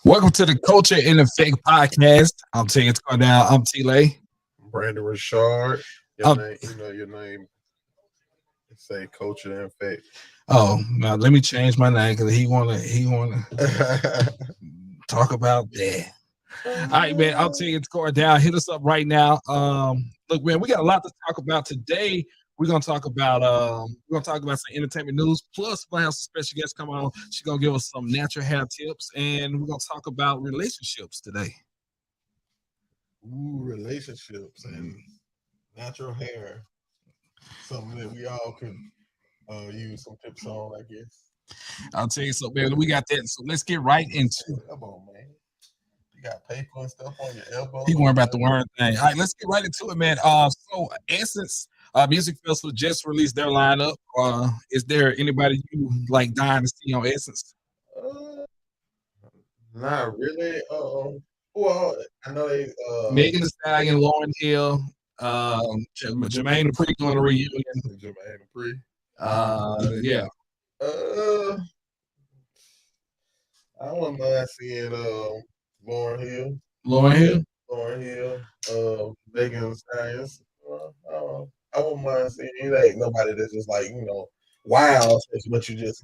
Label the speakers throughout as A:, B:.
A: Welcome to the Culture in Effect podcast. I'm Ted Cornell. I'm T Lay.
B: Brandon Richard. Your
A: Um,
B: name, your name. Say culture and fact.
A: now let me change my name because he wanna talk about that. All right, man. I'll tell you it's going down. Hit us up right now. Look, man, we got a lot to talk about today. We're gonna talk about some entertainment news. Plus, we're gonna have some special guests come on. She's gonna give us some natural hair tips, and we're gonna talk about relationships today.
B: Ooh, relationships and natural hair. Something that we all could use some tips on, I guess.
A: I'll tell you so, man. We got that. So let's get right into it.
B: Come on, man. You got paper and stuff on your elbow.
A: He worried about the word thing. All right, let's get right into it, man. So Essence Music Festival just released their lineup. Is there anybody you like dying to see on Essence?
B: Uh, Not really. Well, I know they.
A: Megan Thee Stallion, Lauryn Hill, Jermaine Dupri doing a reunion.
B: Jermaine Dupri.
A: Yeah.
B: I wouldn't mind seeing Lauryn Hill.
A: Lauryn Hill.
B: Lauryn Hill, Megan Thee Stallion. I wouldn't mind seeing it. Ain't nobody that's just like wow, especially what you just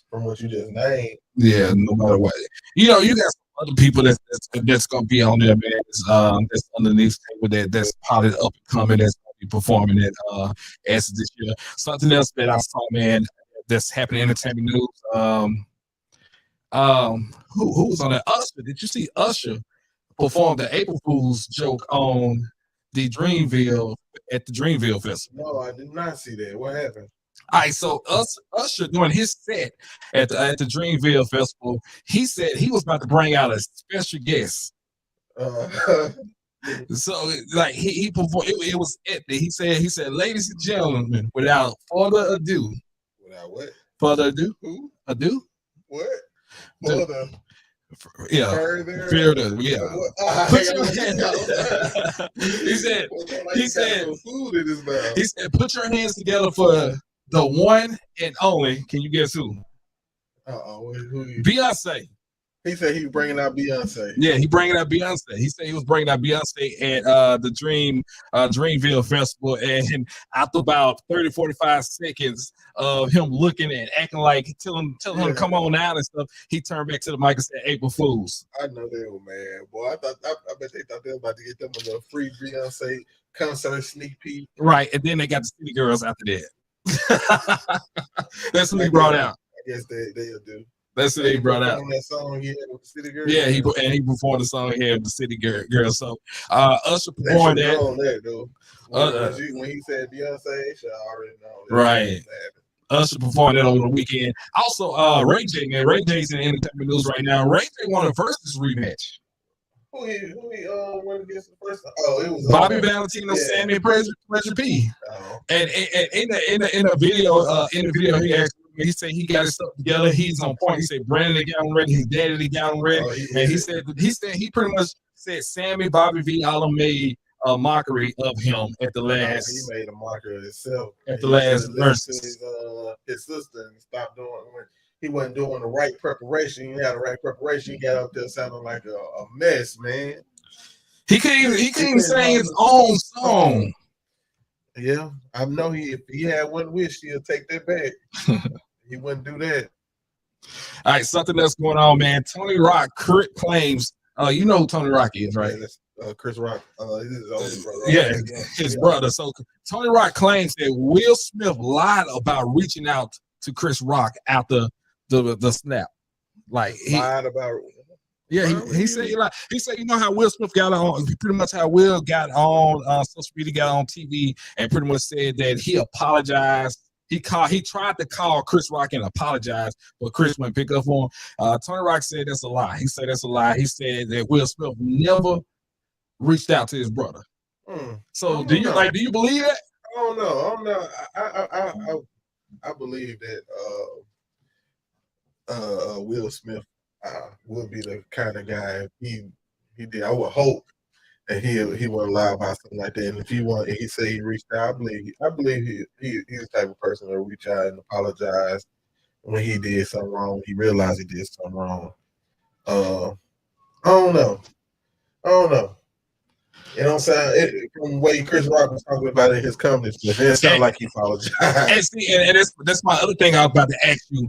B: from what you just named.
A: Yeah, no matter what. You got some other people that's gonna be on there, man. That's underneath the table that's probably up and coming that's gonna be performing at Essence this year. Something else that I saw, man, that's happening in entertainment news. Who was on that? Usher. Did you see Usher perform the April Fool's joke on the Dreamville at the Dreamville Festival?
B: No, I did not see that. What happened?
A: All right, so Usher doing his set at the Dreamville Festival, he said he was about to bring out a special guest. So like he performed, it was epic. He said, ladies and gentlemen, without further ado.
B: Without what?
A: Further ado?
B: Who?
A: Ado?
B: What? Further.
A: Yeah. Further. Yeah. Put your hand out. He said, put your hands together for the one and only. Can you guess who?
B: Who?
A: Beyonce.
B: He said he was bringing out Beyonce.
A: Yeah, he bringing out Beyonce. He said he was bringing out Beyonce at the Dreamville Festival, and after about 30, 45 seconds of him looking and acting like telling him to come on out and stuff, he turned back to the mic and said, "April Fools."
B: I know they were mad, boy. I bet they thought they were about to get them a little free Beyonce concert sneak peek.
A: Right, and then they got the City Girls after that. That's what he brought out.
B: I guess they'll do.
A: That's what he brought out.
B: That song here with the City Girls.
A: Yeah, he performed the song here with the City Girls. So Usher performed that.
B: When he said Beyonce, she already know.
A: Right. Usher performed that over the weekend. Also, Ray J, man. Ray J's in entertainment news right now. Ray J won a versus rematch.
B: Who he went against the first? Oh, it was
A: Bobby Valentino, Sammy Pleasure P.
B: Oh.
A: And in the video, he said he got his stuff together. He's on point. He said Brandon got him ready. His daddy got him ready. And he said he pretty much said Sammy, Bobby V, all made a mockery of him at the last.
B: He made a mockery of himself
A: at the last verse.
B: His sister and stopped doing when he wasn't doing the right preparation. He had the right preparation. He got up there sounding like a mess, man.
A: He couldn't even sing his own song.
B: Yeah, I know if he had one wish, he'll take that back. He wouldn't do that.
A: All right, something else going on, man. Tony Rock claims, you know who Tony Rock is, right?
B: Chris Rock, his older brother.
A: Yeah, his brother. So Tony Rock claims that Will Smith lied about reaching out to Chris Rock after the snap. Like he
B: lied about.
A: Yeah, he said you know how Will Smith got on, pretty much how Will got on social media, got on TV, and pretty much said that he apologized. He tried to call Chris Rock and apologize, but Chris wouldn't pick up on him. Tony Rock said that's a lie. He said that's a lie. He said that Will Smith never reached out to his brother. So do you believe that?
B: I don't know. I believe that Will Smith would be the kind of guy he did. I would hope that he wouldn't lie about something like that. And if he said he reached out, I believe he's the type of person to reach out and apologize when he did something wrong. He realized he did something wrong. I don't know. I don't know. It don't sound from the way Chris Rock was talking about it in his comments. It didn't sound like he apologized.
A: And that's my other thing I was about to ask you.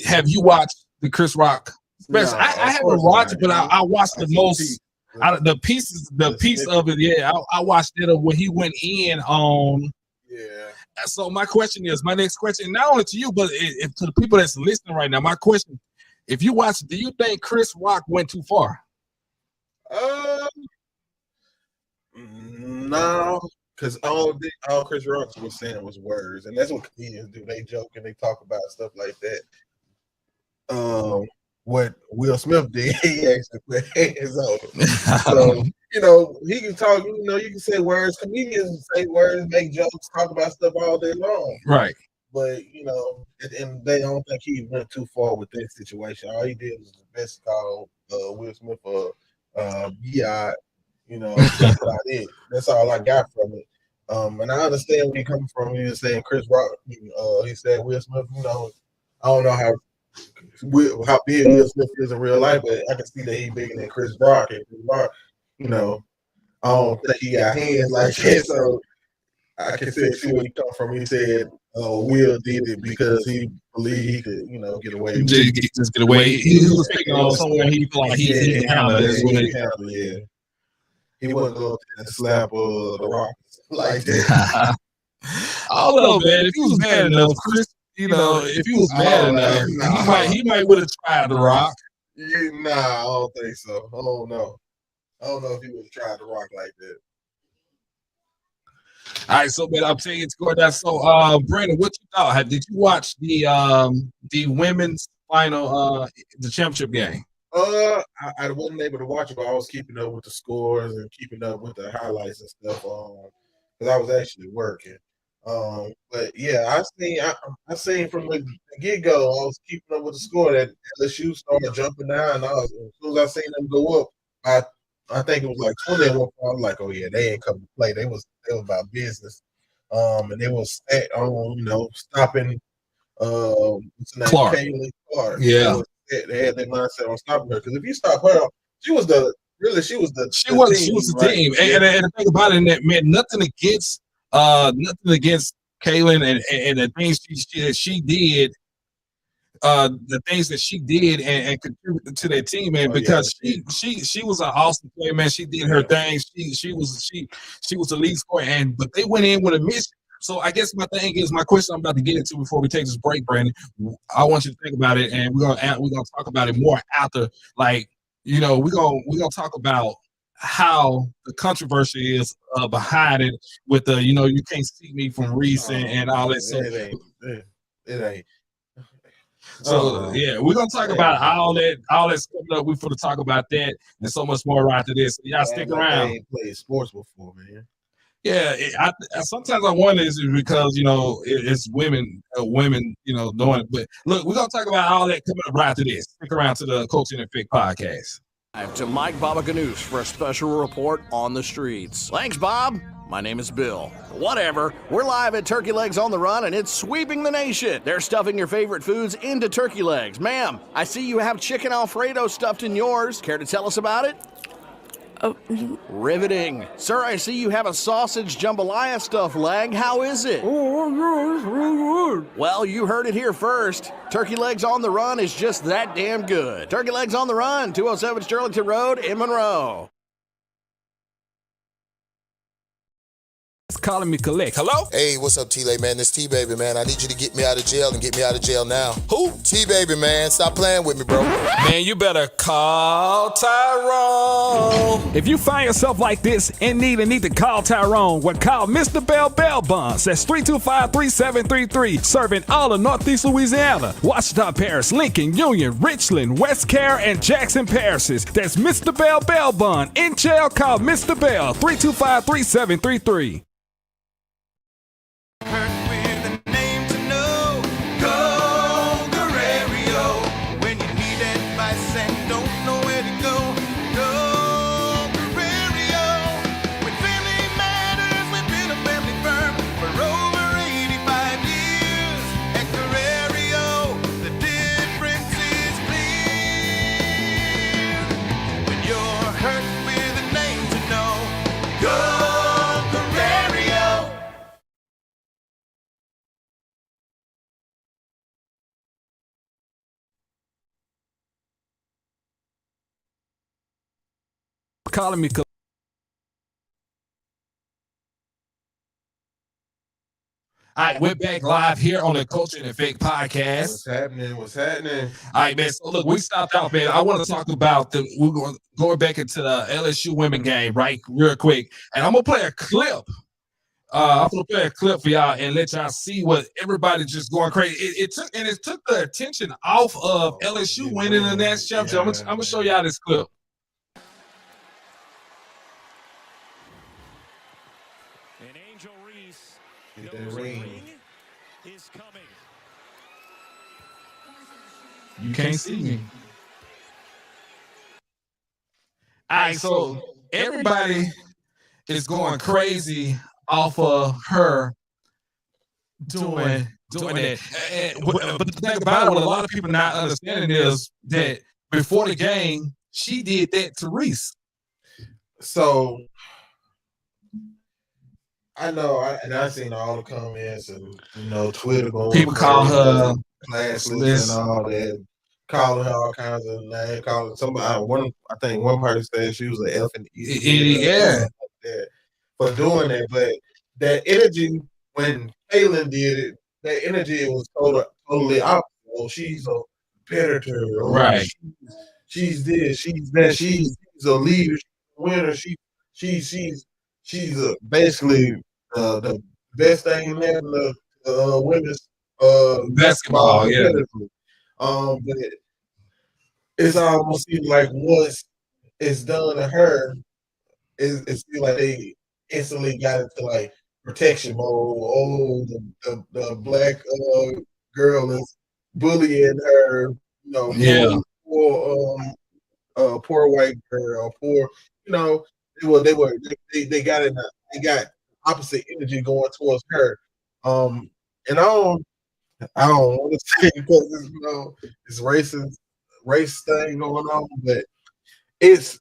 A: Have you watched the Chris Rock special?
B: No,
A: I haven't watched it, but I watched the most. The piece of it. Yeah, I watched it when he went in on.
B: Yeah.
A: So my next question, not only to you, but to the people that's listening right now, my question: if you watch, do you think Chris Rock went too far?
B: No, because all Chris Rock was saying was words, and that's what comedians do. They joke and they talk about stuff like that. What Will Smith did, he actually put hands on him. So, he can talk, you can say words. Comedians say words, make jokes, talk about stuff all day long.
A: Right.
B: But, and they don't think he went too far with that situation. All he did was the best call Will Smith biatch. That's what I did. That's all I got from it. And I understand where you're coming from. You're saying Chris Rock, he said Will Smith, I don't know how big Will Smith is in real life, but I can see that he's bigger than Chris Rock. And Chris Rock, I don't think he got hands like that. So I can see where he come from. He said Will did it because he believed he could, get away.
A: Just get away. He was picking on someone he felt like he didn't handle it.
B: Yeah. He wouldn't go and slap the Rock like that.
A: I don't know, man. If he was mad enough, Chris, if he was mad enough, he might would have tried the Rock.
B: Yeah, I don't think so. I don't know if he would have tried the Rock like that.
A: All right, so man, I'm saying it's going down. So, Brandon, what you thought? Did you watch the women's final, the championship game?
B: I wasn't able to watch it, but I was keeping up with the scores and keeping up with the highlights and stuff. Because I was actually working. But yeah, I seen from the get go. I was keeping up with the score that LSU started jumping down. And as soon as I seen them go up, I think it was like 20 at one point. I was like, oh yeah, they ain't coming to play. They was about business. And they was set on stopping what's her name?
A: Clark.
B: Kaylee Clark.
A: Yeah.
B: They had their mindset on stopping her because if you stop her, she was the
A: team.
B: Right?
A: And the thing about it, that meant nothing against Kaylin and the things she did, the things that she did and contributed to that team, man. Because she was an awesome player, man. She did her thing. She was the lead scorer, but they went in with a mission. So I guess my question I'm about to get into before we take this break, Brandon. I want you to think about it, and we're gonna talk about it more after. Like, we're gonna talk about how the controversy is behind it with the you can't see me from Reese and all that. So
B: it ain't.
A: So we're gonna talk about all that's coming up. We're gonna talk about that and so much more right after this. So y'all stick around.
B: I ain't played sports before, man.
A: Yeah, sometimes I wonder is it because it's women doing it. But look, we're gonna talk about all that coming up right after this. Stick around to the Coaching and Fit podcast.
C: To Mike Babaganoush for a special report on the streets. Thanks, Bob. My name is Bill. Whatever. We're live at Turkey Legs on the Run, and it's sweeping the nation. They're stuffing your favorite foods into turkey legs. Ma'am, I see you have chicken Alfredo stuffed in yours. Care to tell us about it? Riveting. Sir, I see you have a sausage jambalaya stuffed leg. How is it? Oh, yes, really good. Well, you heard it here first. Turkey Legs on the Run is just that damn good. Turkey Legs on the Run, 207 Sterlington Road in Monroe.
A: Calling me collect. Hello?
D: Hey, what's up, T-Lay, man? This T-Baby, man. I need you to get me out of jail and get me out of jail now. Who? T-Baby, man. Stop playing with me, bro.
A: Man, you better call Tyrone. If you find yourself like this in need to call Tyrone, well, call Mr. Bell Bonds. That's 325-3733. Serving all of Northeast Louisiana, Ouachita Parish, Lincoln, Union, Richland, West Carroll, and Jackson parishes. That's Mr. Bell Bond. In jail, call Mr. Bell, 325-3733. calling me. All right, we're back live here on the Culture and Effect podcast.
B: What's happening? What's happening?
A: All right, man. So look, we stopped out, man. I want to talk about we're going back into the LSU women game, right, real quick. And I'm gonna play a clip. I'm gonna play a clip for y'all and let y'all see what everybody just going crazy. It took the attention off of LSU winning the national championship. I'm gonna show y'all this clip.
E: And Angel Reese
B: Get that
E: knows
B: ring.
E: the ring is coming.
A: You can't see me. All right, so everybody is going crazy off of her doing that. But the thing about it, what a lot of people not understanding is that before the game, she did that to Reese.
B: So I know, I seen all the comments and Twitter going.
A: People call her
B: classless and all that, calling her all kinds of names, calling somebody. I think one person said she was an effing idiot.
A: Yeah.
B: For doing that, but that energy when Kaylin did it, that energy was totally opposite. Oh, she's a competitor,
A: right?
B: She's this, she's that, she's a leader, she's a winner. She's basically the best thing in the women's
A: basketball. Yeah.
B: But it's almost seems like once it's done to her, it seems like they instantly got into like protection mode. Oh, the black girl is bullying her.
A: Yeah.
B: Poor white girl. Poor. They got opposite energy going towards her. And I don't want to say because it's race thing going on, but it's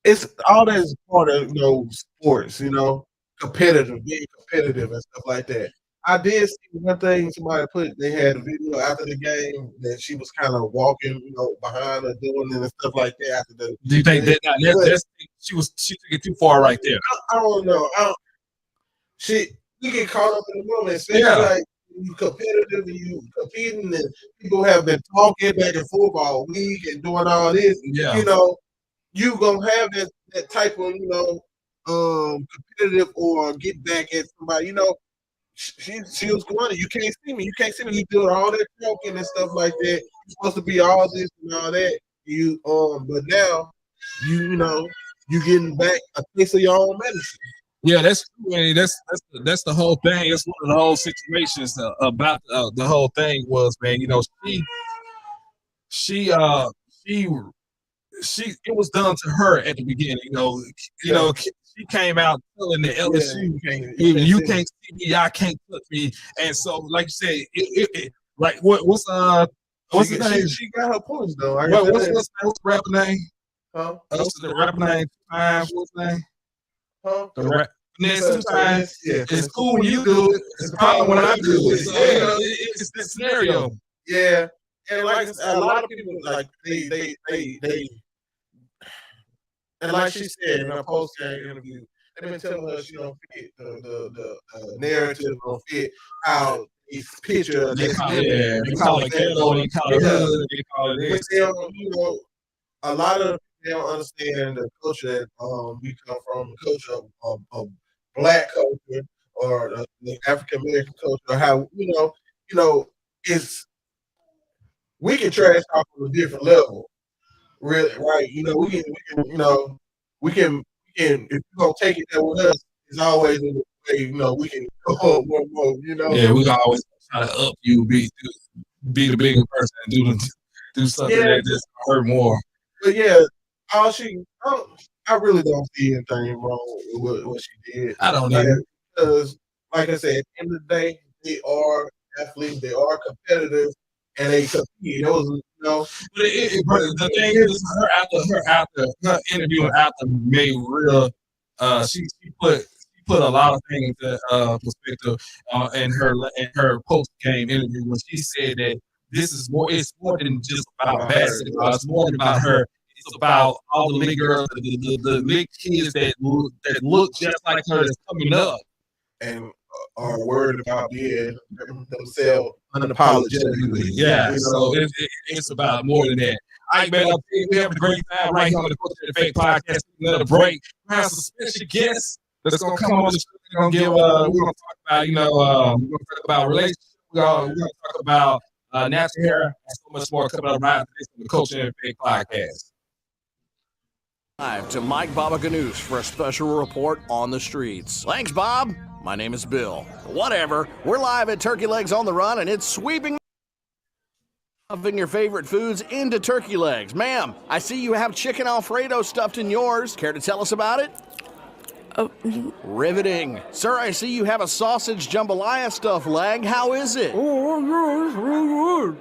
B: it's all that is part of sports, being competitive and stuff like that. I did see one thing somebody put. They had a video after the game that she was kind of walking, behind her doing it and stuff like that. After the,
A: do you think she took it too far right there?
B: I don't know. You get caught up in the moment, especially like you competitive and you competing, and people have been talking back and forth all week and doing all this.
A: Yeah.
B: You gonna have that type of competitive or get back at somebody. She was going. You can't see me. You can't see me. You doing all that talking and stuff like that. You're supposed to be all this and all that. But now you getting back a piece of your own medicine.
A: Yeah, that's that's the whole thing. It's one of the whole situations about the whole thing was, man. She it was done to her at the beginning. She came out telling the LSU, you can't see me, y'all can't touch me, and so like you said, it like what's the name?
B: She got her points though.
A: What's the rapper name?
B: Huh?
A: What's the rapper name? What's the name?
B: Huh?
A: The rap. Sometimes
B: Yeah.
A: it's cool when you do it. It's a problem when I do it. So, it's the scenario.
B: Yeah, and like a lot of people, like they and like she said in her post-game interview, they've been telling us she don't fit the narrative, don't fit how these pictures.
A: They call it ghetto, they call it hood, they call it this.
B: But a lot of people don't understand the culture that we come from, the culture of Black culture or the African American culture. How it's we can trash talk on a different level, really, right? We can if you're gonna take it there with us, it's always in the way, we can go more,
A: Yeah, we can always try to up you, be the bigger person, and do something that just hurt more.
B: But yeah, I really don't see anything wrong with what she did.
A: I don't either.
B: Because, like I said, at the end of the day, they are athletes, they are competitors, and they compete. But
A: the thing is, her interview after made real. She put a lot of things into perspective in her post game interview when she said that this is more. It's more than just about basketball. It's more about her. about all the little girls, the little kids that look just like her that's coming up.
B: And are worried about being themselves unapologetically.
A: Yeah,
B: You
A: so
B: know?
A: it's about more than that. All right, man, we have a great time right here on the Culture and Fake podcast. Another break. We have some special guests that's gonna come on the show. We're gonna talk about, we're gonna talk about relationships. We're gonna talk about natural hair and so much more coming up right after this on the Culture and Fake podcast.
C: Live to Mike Babaganoush for a special report on the streets. Thanks, Bob. My name is Bill. Whatever. We're live at Turkey Legs on the Run, and it's sweeping your favorite foods into turkey legs. Ma'am, I see you have chicken Alfredo stuffed in yours. Care to tell us about it? Riveting. Sir, I see you have a sausage jambalaya stuffed leg. How is it?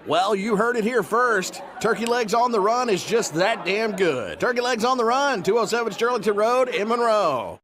C: Well, you heard it here first. Turkey Legs on the Run is just that damn good. Turkey Legs on the Run, 207 Sterlington Road in Monroe.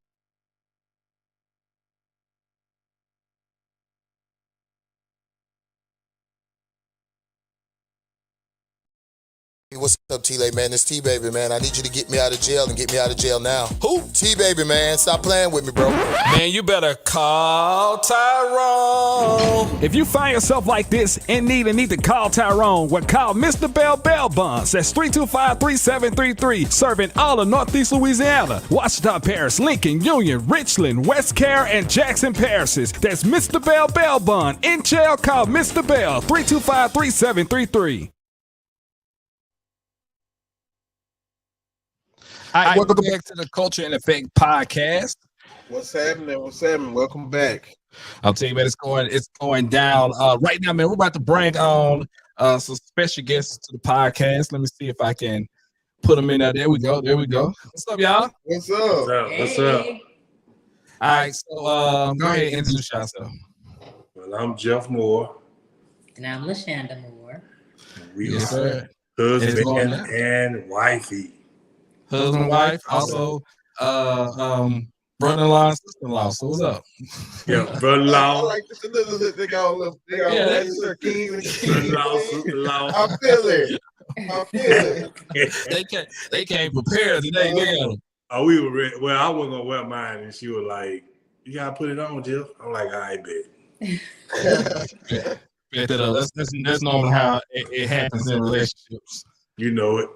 D: Hey, what's up, T-Lay, man? It's T-Baby, man. I need you to get me out of jail and get me out of jail now. Who? T-Baby, man. Stop playing with me, bro.
A: Man, you better call Tyrone.
F: If you find yourself like this and need to call Tyrone, well, call Mr. Bell Bail Bonds. That's 325-3733, serving all of Northeast Louisiana, Ouachita Parish, Lincoln, Union, Richland, West Carroll, and Jackson parishes. That's Mr. Bell Bail Bond. In jail, call Mr. Bell, 325-3733.
A: All right, welcome back to the Culture and Effect podcast.
B: What's happening? What's happening? Welcome back.
A: I'll tell you, man, it's going down right now, man. We're about to bring on some special guests to the podcast. Let me see if I can put them in there. There we go. What's up, y'all?
B: What's up?
G: What's up?
A: All right, so go ahead and introduce yourself.
G: Well, I'm Jeff Moore.
H: And I'm LaShonda Moore.
G: We
A: Yes,
G: are
A: sir. It's going
G: husband
A: down.
G: and wifey.
A: Husband, wife, also brother-in-law, sister-in-law. So what's up?
G: Yeah,
B: I
G: brother-in-law,
B: like this. They got a little king and
G: brother-in-law, sister-in-law.
B: I feel it.
A: They came prepared today, man.
G: Oh, we were ready. Well, I wasn't gonna wear mine, and she was like, "You gotta put it on, Jeff." I'm like, "I bet."
A: That's normally how it happens in relationships.
G: You know it.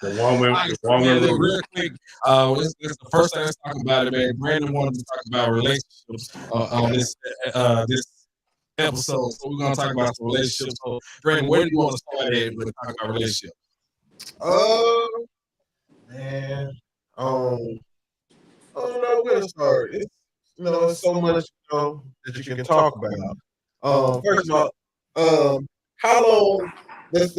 G: The woman,
A: real quick, this is the first time let's talk about it, man. Brandon wanted to talk about relationships on this episode, so we're gonna talk about some relationships. So, Brandon, where do you want to start at with talking about relationships?
B: Man, I don't know where to start. It's there's so much that you can talk about. First of all, how long? Let's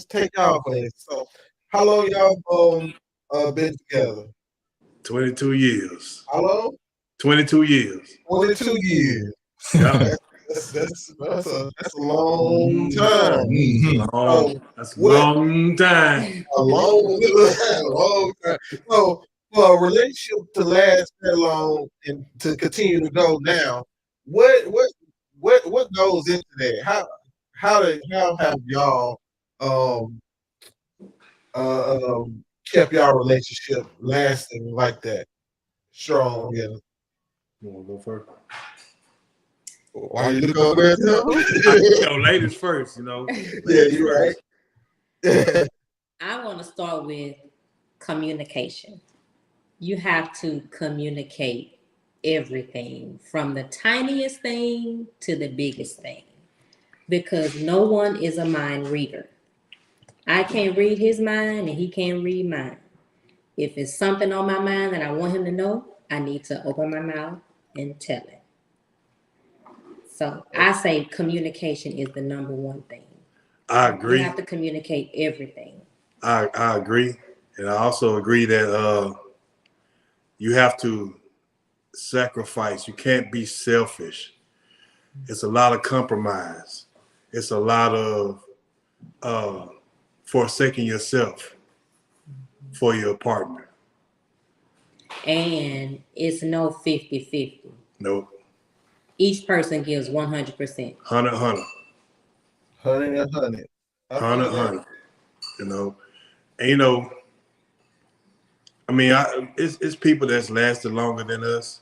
B: take off on this. So, how long y'all been together?
G: 22 years.
B: How long?
G: 22 years.
B: 22 years.
G: Yeah.
B: That's a long time.
G: Long, that's a long time.
B: A long time. So for a relationship to last that long and to continue to go down, what goes into that? How have y'all kept y'all relationship lasting like that, strong? And
G: You want to go first?
B: why you look over there?
G: Ladies first,
B: Yeah, you're right.
H: I want to start with communication. You have to communicate everything from the tiniest thing to the biggest thing, because no one is a mind reader. I can't read his mind and he can't read mine. If it's something on my mind that I want him to know, I need to open my mouth and tell him. So I say communication is the number one thing.
G: I agree.
H: You have to communicate everything.
G: I agree. And I also agree that you have to sacrifice. You can't be selfish. It's a lot of compromise. It's a lot of forsaking yourself for your partner.
H: And it's no 50-50.
G: Nope.
H: Each person gives 100%.
G: 100.
B: 100.
G: You know, And, you know, I mean, it's people that's lasted longer than us.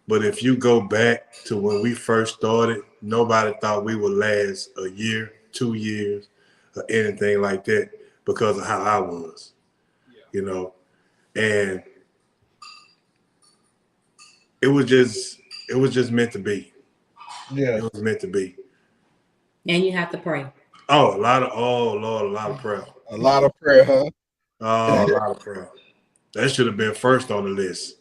G: But if you go back to when we first started, nobody thought we would last a year, 2 years, or anything like that because of how I was, you know. And it was just meant to be.
B: Yeah.
G: It was meant to be.
H: And you have to pray.
G: Oh, Lord, a lot of prayer.
B: A lot of prayer, huh?
G: Oh, a lot of prayer. That should have been first on the list.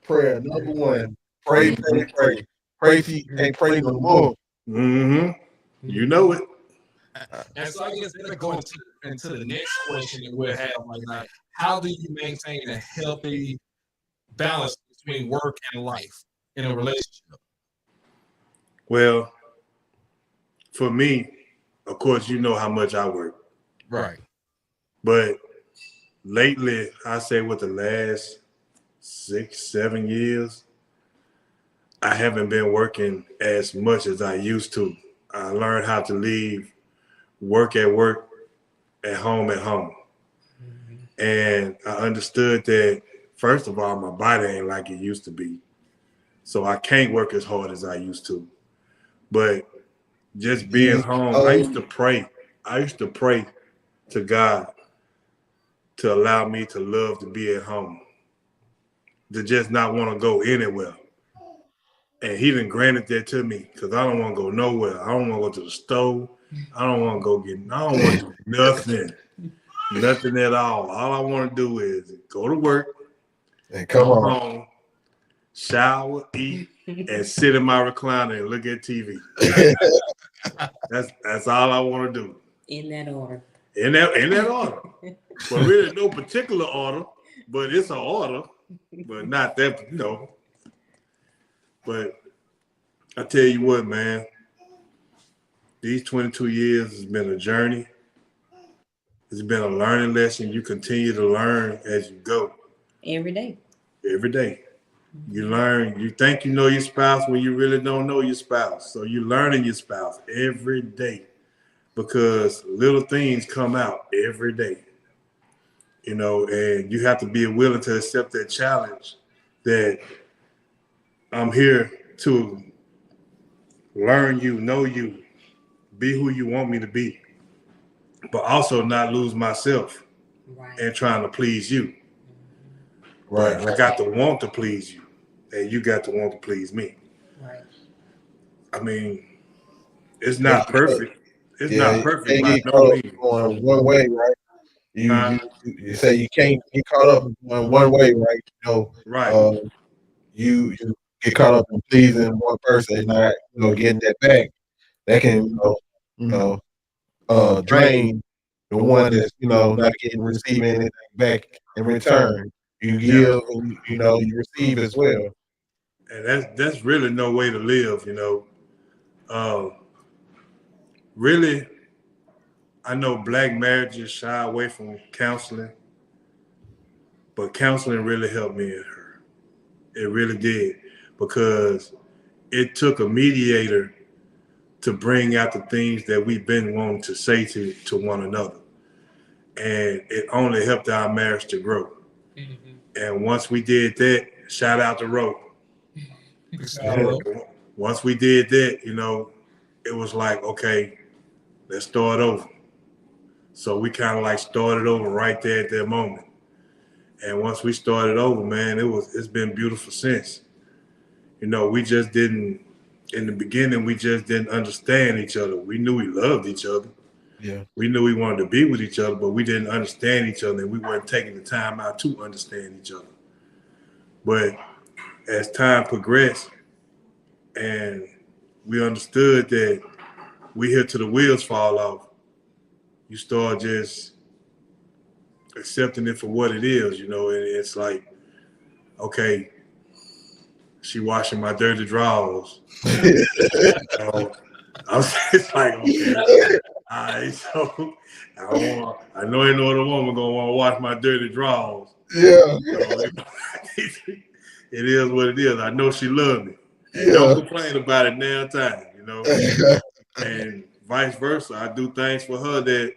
B: Prayer, number one. Pray. Pray if you can't pray no more.
G: Mm-hmm. You know it.
A: And so I guess that'll go into the next question that we'll have. Like, how do you maintain a healthy balance between work and life in a relationship?
G: Well, for me, of course, you know how much I work.
A: Right.
G: But lately, I say with the last 6-7 years, I haven't been working as much as I used to. I learned how to leave work at work, at home at home. And I understood that, first of all, my body ain't like it used to be. So I can't work as hard as I used to. But just being home, I used to pray. I used to pray to God to allow me to love to be at home, to just not want to go anywhere. And he done granted that to me because I don't want to go nowhere. I don't want to go to the store. I don't want to I don't want to do nothing at all. All I want to do is go to work
B: And come on.
G: home, shower, eat, and sit in my recliner and look at TV. That's all I want to do.
H: In that order.
G: In that order. But really no particular order, but it's an order, but not that, you know. But I tell you what, man, these 22 years has been a journey. It's been a learning lesson. You continue to learn as you go.
H: Every day.
G: Every day. You learn. You think you know your spouse when you really don't know your spouse. So you're learning your spouse every day because little things come out every day. You know, and you have to be willing to accept that challenge that I'm here to learn you, know you, be who you want me to be, but also not lose myself and trying to please you.
B: Right.
G: I got to want to please you, and you got to want to please me.
H: Right.
G: I mean, it's not perfect. It's not perfect.
B: You
G: By
B: can't get
G: no
B: caught up
G: means.
B: going one way, right? You say you can't get caught up going one way, right? You know,
G: Right.
B: You get caught up in pleasing one person and not, getting that back. That can, drain the one that's, not receiving anything back in return. You give and, you receive as well.
G: And that's really no way to live, you know. Really, I know black marriages shy away from counseling, but counseling really helped me and her. It really did, because it took a mediator to bring out the things that we've been wanting to say to one another. And it only helped our marriage to grow. Mm-hmm. And once we did that, shout out to Roe. Once we did that, it was like, okay, let's start over. So we kind of like started over right there at that moment. And once we started over, man, it's been beautiful since. We just didn't, in the beginning, we just didn't understand each other. We knew we loved each other.
B: Yeah.
G: We knew we wanted to be with each other, but we didn't understand each other, and we weren't taking the time out to understand each other. But as time progressed and we understood that we here till the wheels fall off, you start just accepting it for what it is, and it's like, okay, she washing my dirty drawers. It's like, okay, all right, so I know ain't no other woman gonna want to wash my dirty drawers.
B: Yeah.
G: It is what it is. I know she loves me.
B: Yeah.
G: Don't complain about it now time, And vice versa. I do things for her that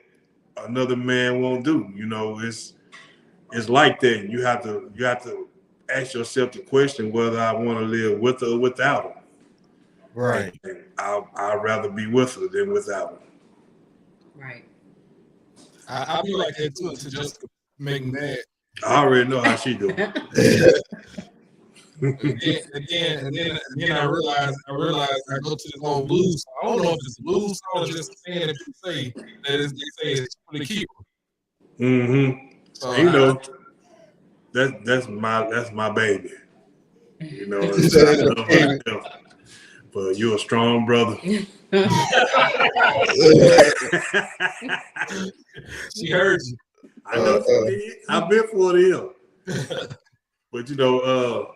G: another man won't do. You know, it's like that. You have to ask yourself the question whether I want to live with her or without her.
B: Right.
G: And I'd rather be with her than without her.
H: Right.
A: I feel like that too, to just make me mad.
G: I already know how she do.
A: And then I realized I go to this old blues song. I don't know if it's a blues song or just saying that people say that they say it's for the keeper.
G: Mm-hmm.
A: So
G: you know, that's my baby. You know, I love her. But you're a strong brother.
A: She heard you.
G: I know she did. I've been for them. But you know,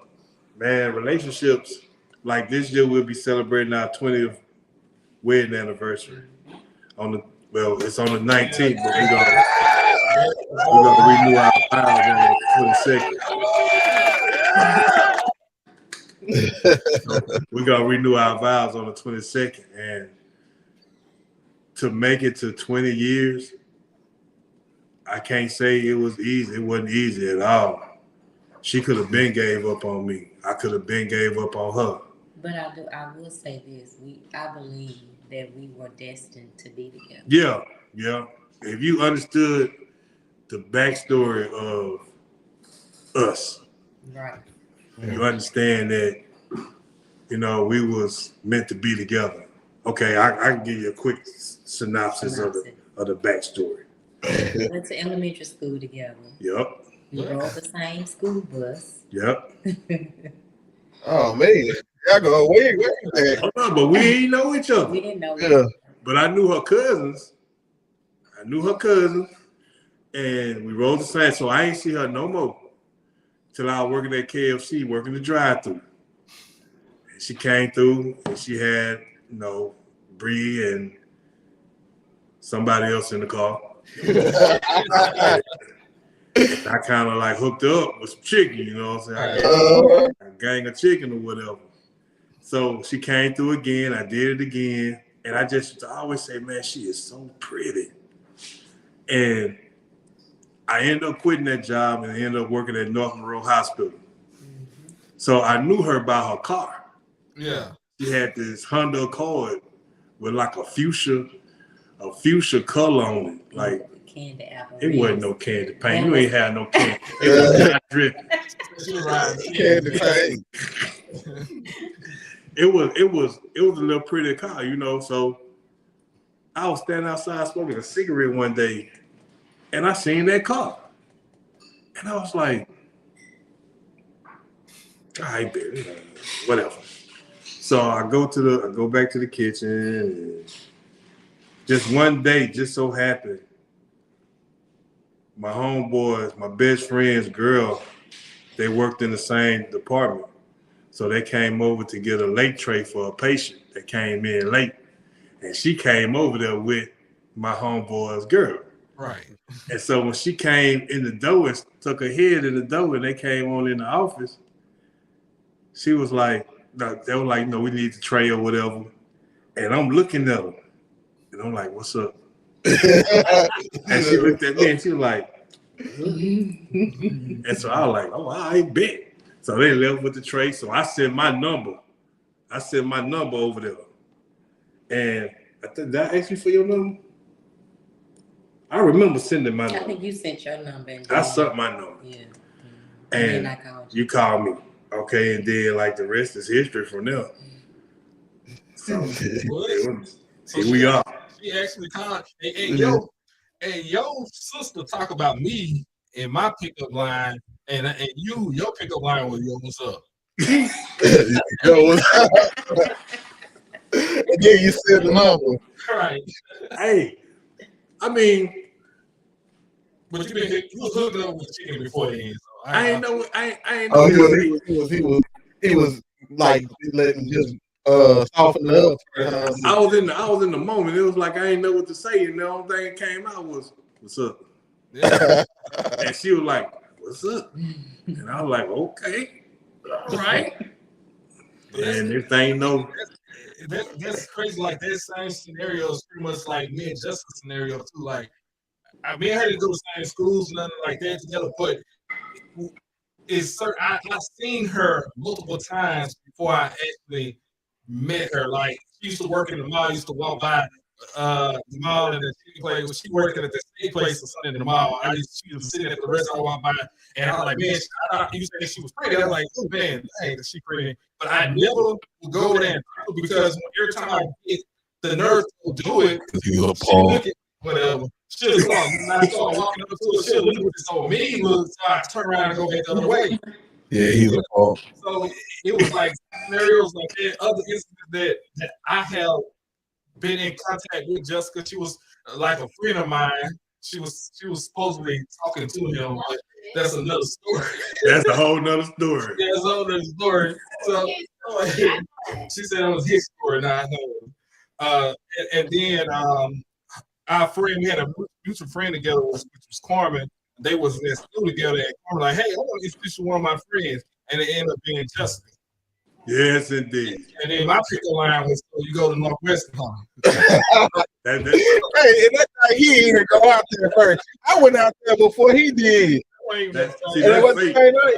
G: man, relationships like this year we'll be celebrating our 20th wedding anniversary. It's on the 19th, but we're gonna renew our vows on the 22nd. We're gonna renew our vows on the 22nd, and to make it to 20 years, I can't say it was easy. It wasn't easy at all. She could have been gave up on me. I could have been gave up on her.
H: But I will say this: I believe that we were destined to be together.
G: Yeah. If you understood the backstory of us,
H: Right.
G: you understand that, you know, we was meant to be together. Okay, I can give you a quick synopsis. of the backstory.
H: Went to elementary school together.
G: Yep.
H: We rode the same school bus.
G: Yep.
B: Oh man, y'all go way back.
G: Oh, no, but we didn't know each other.
H: We didn't know.
B: Yeah.
G: But I knew her cousins. and we rode the same. So I ain't see her no more till I was working at KFC, working the drive-thru. And she came through, and she had, you know, Bree and somebody else in the car. And I kind of like hooked up with some chicken, you know what I'm saying? A gang of chicken or whatever. So she came through again. I did it again. And I always say, man, she is so pretty. And I ended up quitting that job and ended up working at North Monroe Hospital. So I knew her by her car.
A: Yeah.
G: She had this Honda Accord with like a fuchsia color on it. Like,
H: Candy apple.
G: it wasn't no candy paint. You ain't had no candy. It was not dripping.
B: Candy paint.
G: It was a little pretty car, you know. So I was standing outside smoking a cigarette one day, and I seen that car, and I was like, "I bet, whatever." So I go back to the kitchen, and just one day, just so happened, my homeboys, my best friend's girl, they worked in the same department. So they came over to get a late tray for a patient that came in late. And she came over there with my homeboy's girl.
A: Right.
G: And so when she came in the door and stuck her head in the door and they came on in the office, she was like, they were like, no, we need the tray or whatever. And I'm looking at her. And I'm like, what's up? And she looked at me and she was like, and so I was like, oh, I bet. So they left with the tray. So I sent my number. Over there. And did I ask you for your number? I remember sending my number.
H: I think you sent your number.
G: I sent my number.
H: Yeah.
G: And
H: I called
G: you called me. Okay, and then like the rest is history from there. So here we are.
A: She actually called. Hey, your sister talk about me in my pickup line, and your pickup line was yo, what's up?
B: Yo, what's up? And then you said the number.
A: Right.
G: Hey, I mean,
A: but you was hooking up with chicken before the end. So
G: I ain't know.
B: He was like letting just soften up.
G: I was in the moment. It was like I ain't know what to say, and the only thing that came out was, "What's up?"
A: Yeah.
G: And she was like, "What's up?" And I was like, "Okay, all right." And if they ain't no,
A: that's crazy. Like that same scenario is pretty much like me and Jessica's scenario too. Like me and her didn't go to the same schools, nothing like that together, but it's certain. I've seen her multiple times before I actually met her. Like she used to work in the mall. I used to walk by the mall and she place. She working at the same place or something in the mall. She was sitting at the restaurant. I walked by, and I was like, man, you said she was pretty. I was like, oh man, dang, she pretty. But I never would go there and talk because every time I get the nerve to do it,
B: You little
A: she
B: Paul.
A: look at whatever. She'll start walking up to her. She'll look at this old mean look. So I turn around and go back the other way.
B: Yeah, he's a Paul.
A: So it was like scenarios like that, other incidents that I have been in contact with Jessica. She was like a friend of mine. She was supposedly talking to him, but that's another story.
G: That's a whole nother story.
A: Yeah, that's a whole nother story. So she said it was his story, not hers. And then our friend, we had a mutual friend together, which was Carmen. They was in school together, and Carmen like, hey, I want to introduce you to one of my friends, and it ended up being Jessica.
G: Yes, indeed.
A: And then my pickup line was, so you go to Northwestern.
B: Hey, and that guy, he didn't even go out there first. I went out there before he did.
A: Wait,
G: That- see,
B: And it
G: that's
B: was the
G: fate.
B: same night.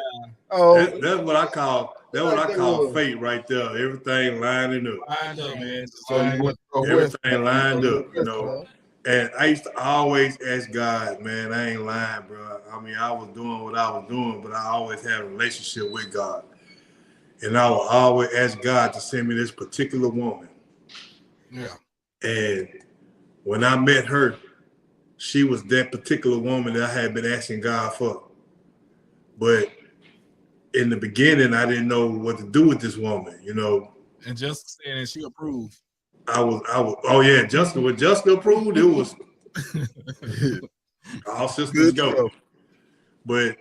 B: Oh,
G: That's what I call. That's what I call fate right there. Everything lining up.
A: lined up, man.
B: so you went to Northwestern.
G: Everything lined up, you know. And I used to always ask God, man, I ain't lying, bro. I mean, I was doing what I was doing, but I always had a relationship with God. And I would always ask God to send me this particular woman.
A: Yeah.
G: And when I met her, she was that particular woman that I had been asking God for. But in the beginning, I didn't know what to do with this woman, you know.
A: And Jessica said that she approved.
G: I was, oh yeah, Jessica, when Jessica approved, it was all systems
B: Good
G: go.
B: stuff.
G: But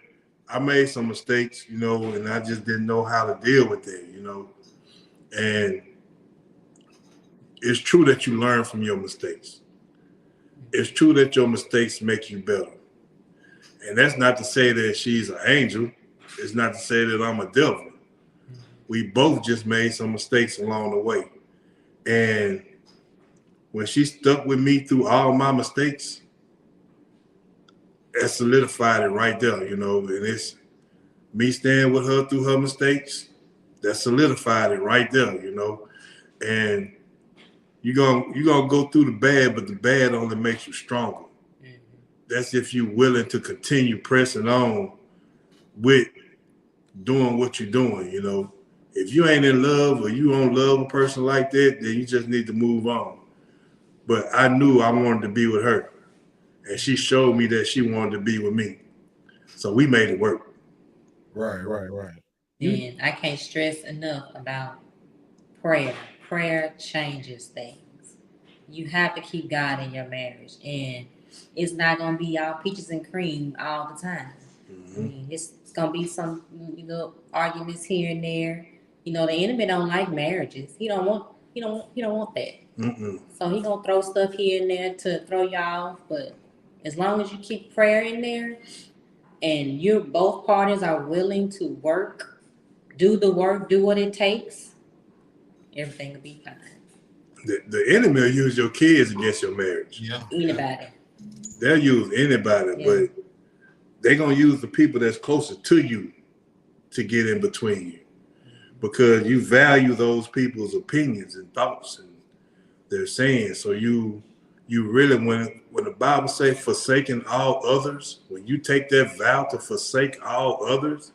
G: I made some mistakes, you know, and I just didn't know how to deal with it, you know. And it's true that you learn from your mistakes. It's true that your mistakes make you better. And that's not to say that she's an angel. It's not to say that I'm a devil. We both just made some mistakes along the way. And when she stuck with me through all my mistakes, that solidified it right there, you know. And it's me staying with her through her mistakes, that solidified it right there, you know. And you're gonna go through the bad, but the bad only makes you stronger. That's if you're willing to continue pressing on with doing what you're doing, you know. If you ain't in love or you don't love a person like that, then you just need to move on. But I knew I wanted to be with her. And she showed me that she wanted to be with me. So we made it work.
B: Right.
H: And I can't stress enough about prayer. Prayer changes things. You have to keep God in your marriage. And it's not going to be all peaches and cream all the time. I mean, it's going to be some, arguments here and there. You know, the enemy don't like marriages. He don't want that. So he gonna throw stuff here and there to throw you off. But as long as you keep prayer in there, and both parties are willing to work, do the work, do what it takes, everything will be fine.
G: The enemy will use your kids against your marriage.
A: Yeah.
H: Anybody.
G: They'll use anybody,
H: Yeah.
G: but they're gonna use the people that's closer to you to get in between you. Because you value those people's opinions and thoughts and their saying. So you really, when the Bible says forsaking all others, when you take that vow to forsake all others,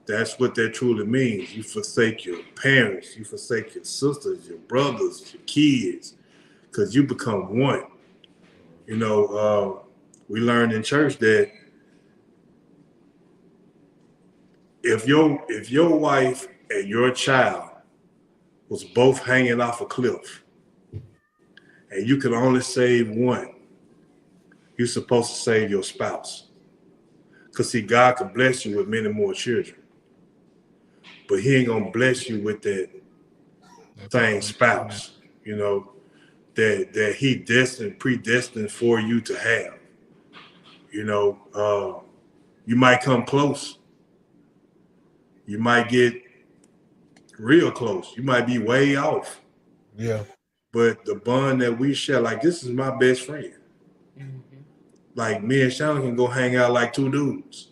G: that's what that truly means. You forsake your parents, you forsake your sisters, your brothers, your kids, because you become one. You know, we learned in church that if your wife and your child was both hanging off a cliff and you could only save one, you're supposed to save your spouse. Because see, God can bless you with many more children, but he ain't gonna bless you with that same spouse, you know, that he predestined for you to have. You know, you might come close. You might get real close. You might be way off.
B: Yeah.
G: But the bond that we share, like this is my best friend. like me and Sean can go hang out like two dudes.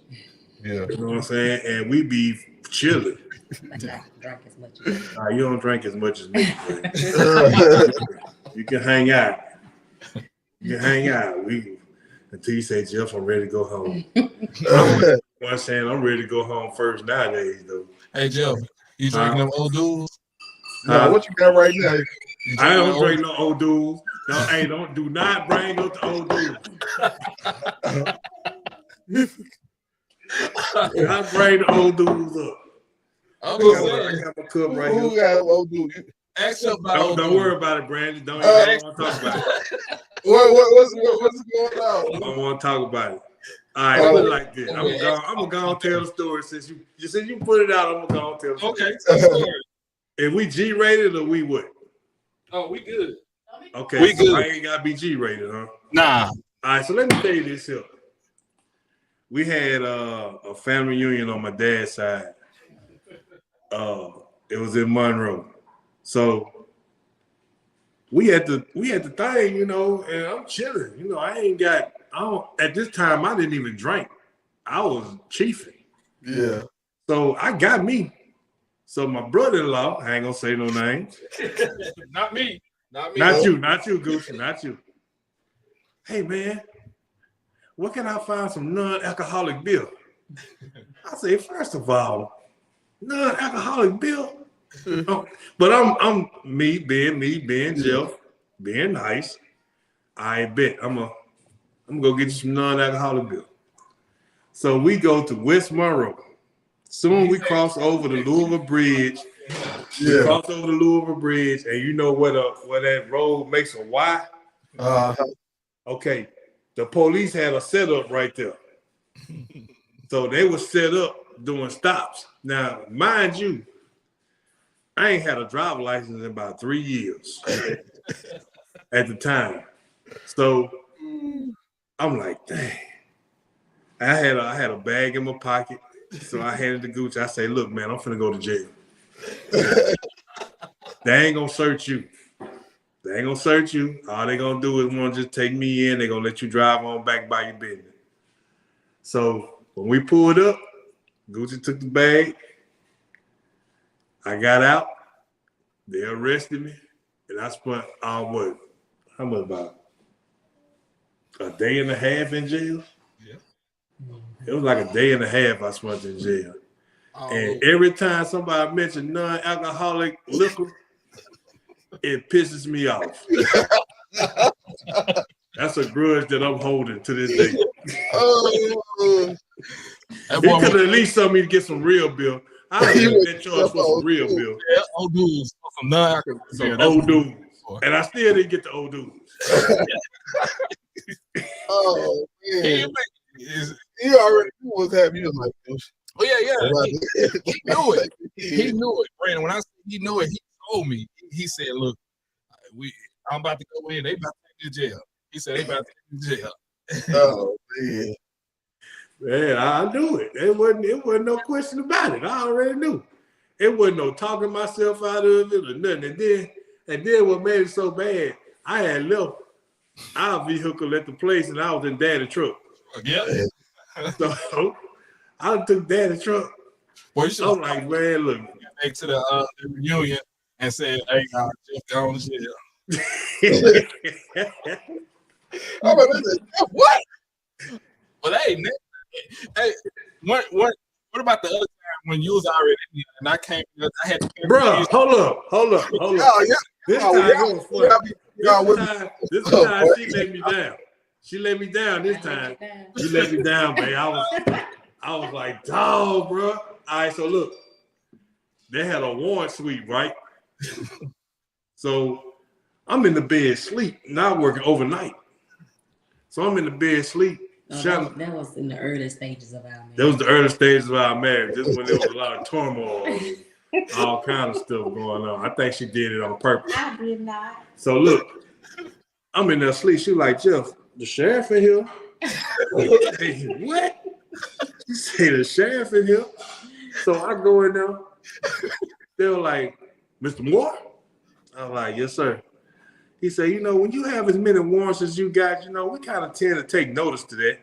B: Yeah.
G: You know what I'm saying? And we be chilling.
H: Like I drink as much as
G: You don't drink as much as me. But you can hang out. You can hang out. Until you say, Jeff, I'm ready to go home. I'm saying I'm ready to go home first nowadays, though.
A: Hey, Jeff, you drinking them old dudes?
B: Now, what you got right now?
G: I don't drink no old dudes. No, hey, do not bring up the old dudes. I bring the old dudes up.
A: I'm
G: I
A: just saying.
G: got my cup right
B: Who
G: here.
B: got old dude?
A: Ask her about old
G: Don't
A: dudes.
G: worry about it, Brandon. Don't even want to talk about it.
B: What's going on?
G: I don't want to talk about it. All right, put it like this. I'm gonna go and tell the story since you put it out. I'm gonna go and tell the story.
A: Okay, tell the story.
G: If we G rated or we what?
A: Oh, we good.
G: Okay,
A: We
G: so
A: good.
G: I ain't gotta be G rated, huh?
A: Nah.
G: All right, so let me tell you this here. We had a family reunion on my dad's side. It was in Monroe. So we had the thing, you know, and I'm chilling. You know, at this time I didn't even drink. I was chiefing.
B: Yeah.
G: So I got me. So my brother-in-law, I ain't gonna say no names.
A: Not me.
G: Not you, Gucci, not you. Hey man, where can I find some non-alcoholic beer? I say, first of all, non-alcoholic beer. But I'm being Jeff, being nice. I bet I'm gonna go get you some non-alcoholic beer. So we go to West Monroe. Soon we cross over the Louisville Bridge. We cross over the Louisville Bridge, and you know where that road makes a Y? Okay, the police had a setup right there. So they were set up doing stops. Now, mind you, I ain't had a driver's license in about 3 years at the time. So I'm like, dang. I had a bag in my pocket. So I handed the Gucci. I say, look, man, I'm finna go to jail. They ain't gonna search you. All they gonna do is want to just take me in. They gonna let you drive on back by your business. So when we pulled up, Gucci took the bag. I got out. They arrested me, and I spent how much about a day and a half in jail? Yeah. It was like a day and a half I spent in jail. And every time somebody mentioned non-alcoholic liquor, it pisses me off. That's a grudge that I'm holding to this day. He could have at least told me to get some real beer. I would have charged for some real beer.
A: Yeah, old dudes, some non-alcoholic.
G: Some old dudes. And I still didn't get the old dudes.
B: Oh man.
A: You
B: already knew what's happening. You was like,
A: oh yeah. He knew it. He knew it, Brandon. When I said he knew it, he told me. He said, "Look, I'm about to go in. They about to take you to jail." He said, "They about to take you to jail."
B: Oh man.
G: Man, I knew it. It wasn't no question about it. I already knew. It wasn't no talking myself out of it or nothing. And then what made it so bad, I had left our vehicle at the place and I was in Daddy's truck.
A: Yeah.
G: So I took Daddy's truck.
A: Boy, you should
G: I'm like, man, look.
A: back to the reunion and said, "Hey, Jeff gone to jail."
B: What?
A: Well, hey, what about the other time when you was already in and I came? I had to.
G: Bro, hold up. This time she let me down. She let me down this time. She let me down, babe. I was like, dog, bro. All right, so look, they had a warrant suite, right? So I'm in the bed sleep, not working overnight. So I'm in the bed sleep.
H: that was in the early stages of our marriage.
G: That was the early stages of our marriage. This is when there was a lot of turmoil, all kind of stuff going on. I think she did it on purpose.
H: I did not.
G: So look, I'm in there sleep. She like, Jeff, the sheriff in here. Hey, what? She say the sheriff in here. So I go in there. They were like, Mr. Moore? I was like, yes, sir. He said, you know, when you have as many warrants as you got, you know, we kind of tend to take notice to that.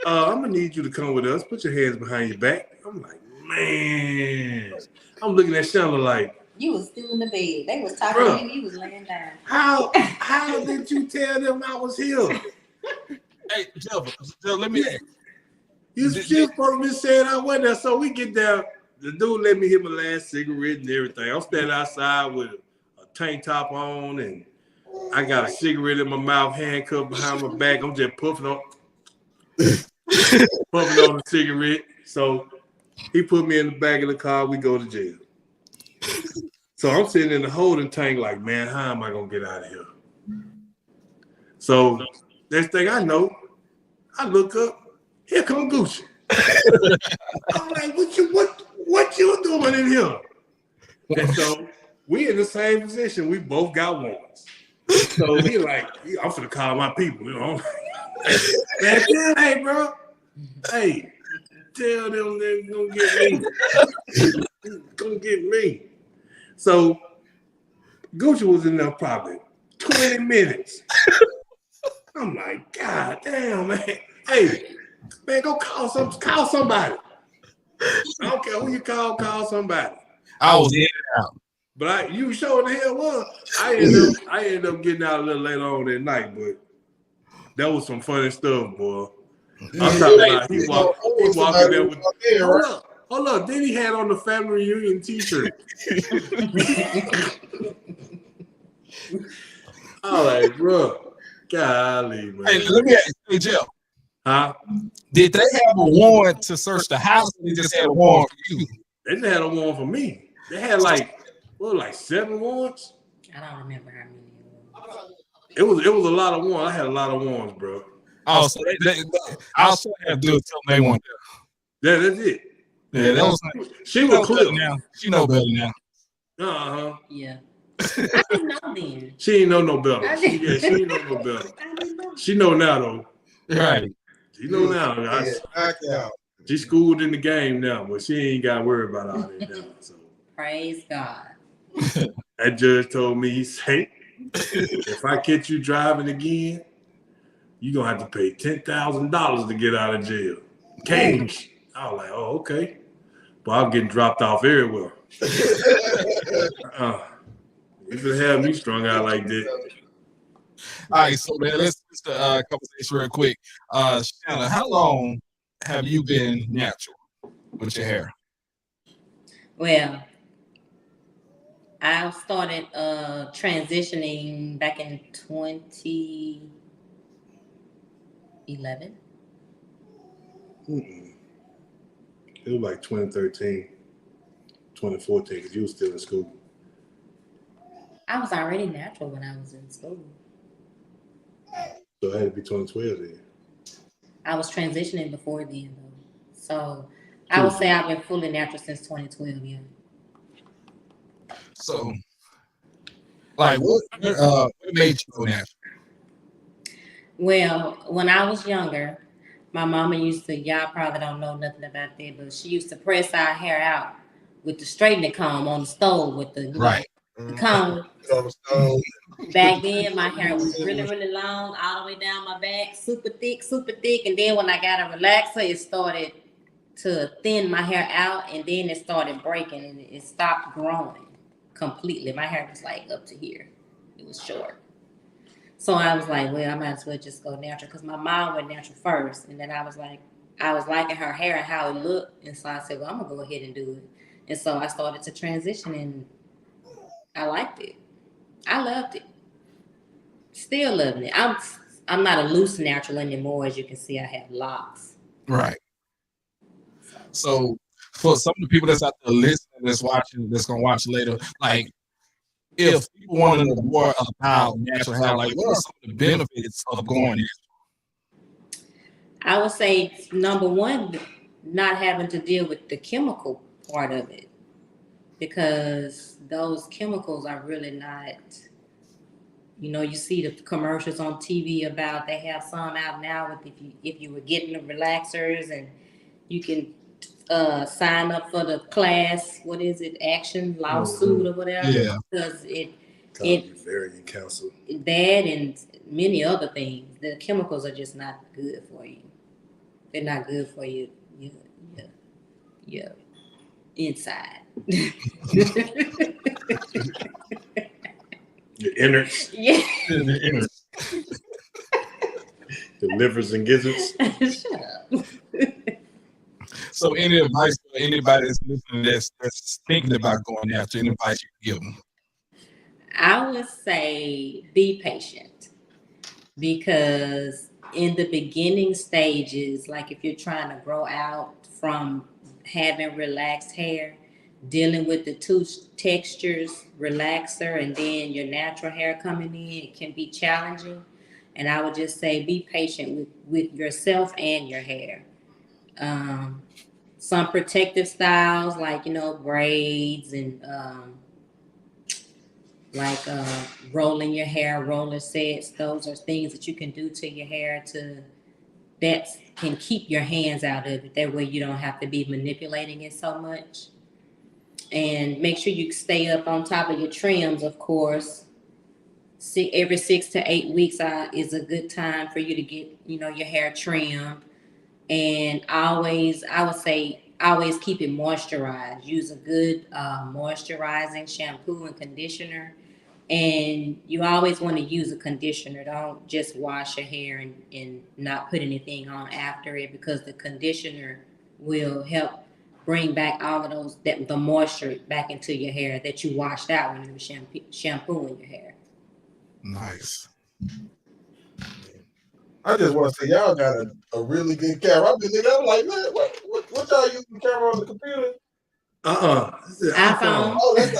G: I'm gonna need you to come with us. Put your hands behind your back. I'm like, man. I'm looking at Chandler like,
H: You was still in the bed. They was talking
G: Bruh.
H: to you. You was laying down.
G: how did you tell them I was here?
A: Hey, Jeff, let me ask.
G: You still supposed to be saying I went there. So we get there. The dude let me hit my last cigarette and everything. I'm standing outside with a tank top on, and I got a cigarette in my mouth, handcuffed behind my back. I'm just puffing on the cigarette. So he put me in the back of the car. We go to jail. So I'm sitting in the holding tank like, man, how am I going to get out of here? So next thing I know, I look up. Here come Gucci. I'm like, what you doing in here? And so we in the same position. We both got warrants. So he like, I'm finna call my people, you know. Man, hey, bro. Hey, tell them they're gonna get me. Gonna get me. So Gucci was in there probably 20 minutes. I'm like, God damn, man. Hey, man, go call somebody. I don't care who you call somebody.
A: I was in and out.
G: But you sure the hell was. I ended up getting out a little later on that night, but that was some funny stuff, boy. I'm talking about he walking there with hold up. Then he had on the family reunion t-shirt. I'm like, bro, golly, man.
A: Hey, let me ask you, hey, Jeff.
G: Huh?
A: Did they have a warrant to search the house, or they just had a warrant for you?
G: They just had a warrant for me. They had like 7 warrants?
H: I don't remember how many it was.
G: It was a lot of warrants. I had a lot of warrants, bro.
A: Oh, so they also have to do it till they want to.
G: Yeah, that's it.
A: Yeah, that was.
G: She was clear
A: now. She know better now.
G: Uh-huh.
H: Yeah. I didn't know then.
G: She ain't know no better. She ain't know no better. She know now though.
A: Right.
G: She know now. She schooled in the game now, but she ain't got to worry about all that now. So
H: Praise God.
G: that judge told me, he said, if I catch you driving again, you're going to have to pay $10,000 to get out of jail. Cash. I was like, oh, okay. But I'm getting dropped off everywhere. You could have me strung out like that.
A: All right, so man, let's conversation real quick. Shanna, how long have you been natural with your hair?
H: Well, I started transitioning back in 2011.
G: It was like 2013, 2014, because you were still in school.
H: I was already natural when I was in school.
G: So it had to be 2012 then.
H: I was transitioning before then, though. So I would say I've been fully natural since 2012, yeah.
A: So, like, what made you go natural?
H: Well, when I was younger, my mama used to, y'all probably don't know nothing about that, but she used to press our hair out with the straightening comb on the stove with the comb. Back then, my hair was really, really long, all the way down my back, super thick. And then when I got a relaxer, it started to thin my hair out, and then it started breaking, and it stopped growing completely. My hair was like up to here. It was short. So I was like, well, I might as well just go natural, because my mom went natural first, and then I was liking her hair and how it looked, and so I said, well, I'm gonna go ahead and do it. And so I started to transition, and I liked it. I loved it. Still loving it. I'm not a loose natural anymore. As you can see, I have locks.
A: Right. So for some of the people that's out there listening, that's watching, that's gonna watch later, like, if people want to know more about natural hair, like, what are some of the benefits of going natural?
H: I would say, number one, not having to deal with the chemical part of it, because those chemicals are really not, you see the commercials on TV about, they have some out now with if you were getting the relaxers, and you can sign up for the class, what is it, action lawsuit or whatever, because
G: Valerian council.
H: That and many other things. The chemicals are just not good for you. They're not good for you. Your inside.
G: The innards,
H: Yeah.
G: the livers and gizzards.
H: Shut up.
A: So, any advice for anybody that's listening that's thinking about going after? Any advice you can give them?
H: I would say be patient, because in the beginning stages, like if you're trying to grow out from having relaxed hair, dealing with the two textures, relaxer, and then your natural hair coming in, it can be challenging. And I would just say be patient with yourself and your hair. Some protective styles like, braids and rolling your hair, roller sets. Those are things that you can do to your hair that can keep your hands out of it. That way you don't have to be manipulating it so much. And make sure you stay up on top of your trims, of course. Every 6 to 8 weeks is a good time for you to get, your hair trimmed. And I would say always keep it moisturized. Use a good moisturizing shampoo and conditioner. And you always want to use a conditioner. Don't just wash your hair and not put anything on after it, because the conditioner will help bring back all of the moisture back into your hair that you washed out when you were shampooing your hair.
A: Nice.
B: I just want to say y'all got a really good camera. I've been thinking, I'm like, man, what y'all using the camera on the computer?
H: iPhone.
B: Oh, that's